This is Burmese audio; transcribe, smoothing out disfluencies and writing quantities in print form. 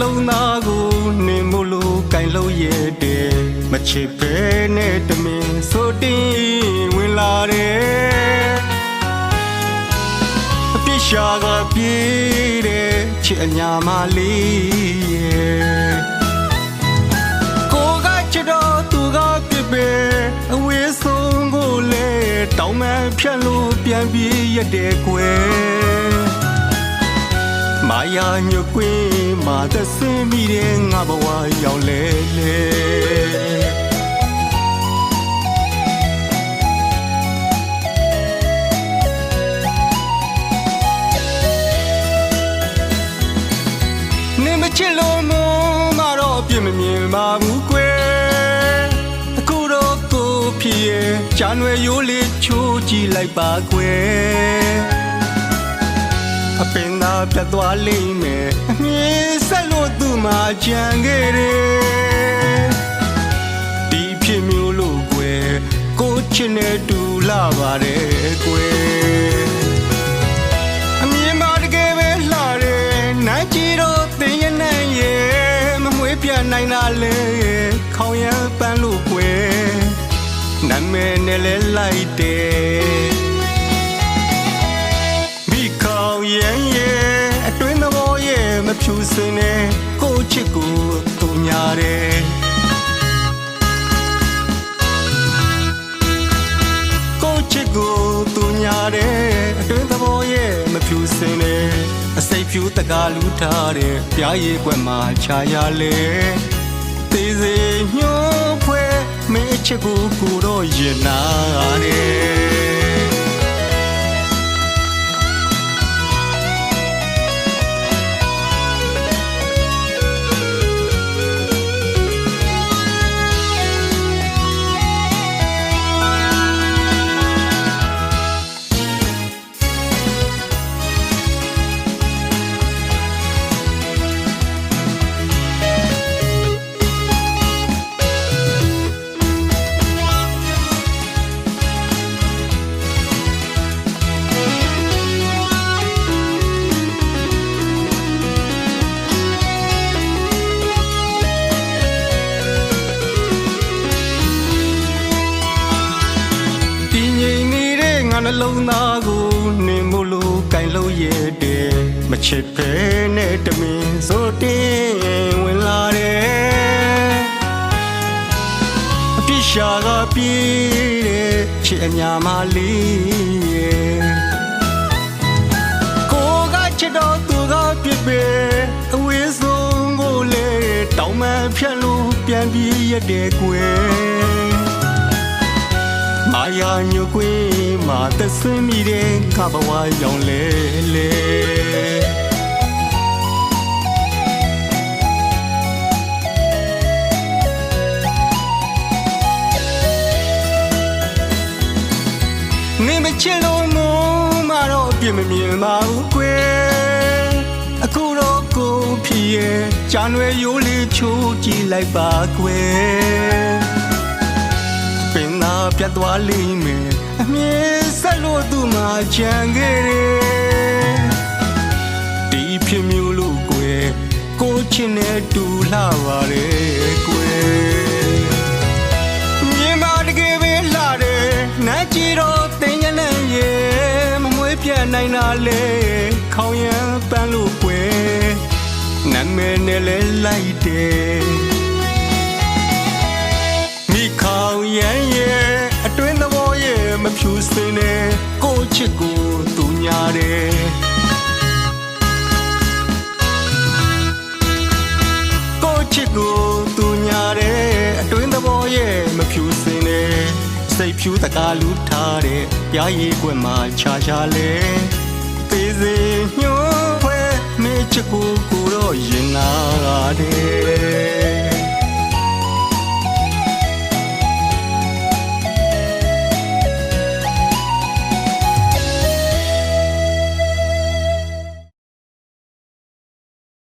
လုံးသားကိုနေမလို့ကင်လို့ရတဲ့မချစ်ပဲနဲ့တမင်ဆိုတင်းဝင်လာတယ်အပြစ်ရှာကပြေးတဲ့ချစ်အညာမလေးရဲ့ကိုကချစ်တော့သူကပြစ်ပဲအဝေးဆုံးကိုလေတောင်းမှဖြတ်လို့ပြန်ပြေးရတဲ့ကွယ်မာယာညွကွင်းမှာသစင်းမိတဲ့ငါဘဝရောက်လေလေနေမချစ်လို့မမတော့ပြစ်မမြင်ပါဘူးကွယ်အခုတော့ကိုဖြစ်ရဲ့ဂျန်ဝဲရိုးလေးချိုးကြည့်လိုက်ပါကွယ်အပင်သာပြတ်သွားလိမ့်မယ်အမြင်ဆက်လို့သူ့မှာကြံခဲ့တယ်ဒီဖြစ်မျိုးလို့ကွယ်ကိုချစ်နေတူလာပါတယ်ကွယ်အမြင်မှာတကယ်ပဲလှတယ်နိုင်ကြည့်တော့တင်ရနိုင်ရဲ့မမွေးပြနိုင်တာလေခေါင်းရပန်းလို့ကွယ်နာမည်နဲ့လဲလိုက်တယ်ရဲ့အတွင်းသဘောရဲ့မဖြူစင်နဲ့ကိုချစ်ကိုသူညာတယ်ကိုချစ်ကိုသူညာတယ်အတွင်းသဘောရဲ့မဖြူစင်နဲ့အစိတ်ဖြူတကားလူထားတဲ့ပြားရည်ကွက်မှာခြာရလေသေးစေညှိုးဖွဲမင်းချစ်ကိုကိုတော့ရင်နာတယ်နှလုံးသားကိုနေမလို့ကင်လို့ရတဲ့မချစ်ပဲနဲ့တမင်ဆိုတင်းဝင်လာတယ်အပြစ်ရှာကပြေးတဲ့ချစ်အညာမလေးရဲ့ကိုကချစ်တော့သူကပြစ်ပဲအဝေးဆုံးကိုလေတောင်းမှဖြတ်လို့ပြန်ပြေးရတဲ့ကွယ်မာယာညွကွင်းမှာသစင်းမိတဲ့ကဘဝရောက်လေလေနေမချစ်လို့မတော့ပြစ်မမြင်ပါဘူးကွယ်အခုတော့ကိုဖြစ်ရဲ့ဂျန်ဝဲရိုးလေးချိုးကြည့်လိုက်ပါကွယ်ပင်သာပြတ်သွားလိမ့်မယ်အမြင်ဆက်လို့သူ့မှာကြံခဲ့တယ်ဒီဖြစ်မျိုးလို့ကွယ်ကိုချစ်နေတူလာပါတယ်ကွယ်မြင်ပါတကယ်ပဲလှတယ်နိုင်ကြည့်တော့တင်ရနိုင်ရဲ့မမွေးပြနိုင်တာလေခေါင်းရပန်းလို့ကွယ်နာမည်နဲ့လဲလိုက်တယ်ခေါင်းရမ်းရဲ့အတွင်းသဘောရဲ့မဖြူစင်နဲ့ကိုချစ်ကိုသူညာတယ်ကိုချစ်ကိုသူညာတယ်အတွင်းသဘောရဲ့မဖြူစင်နဲ့စိတ်ဖြူတကားလူထားတဲ့ပြားရည်ကွက်မှာခြာချလေသေးစေညှိုးဖွဲမင်းချစ်ကိုကိုတော့ရင်နာတယ်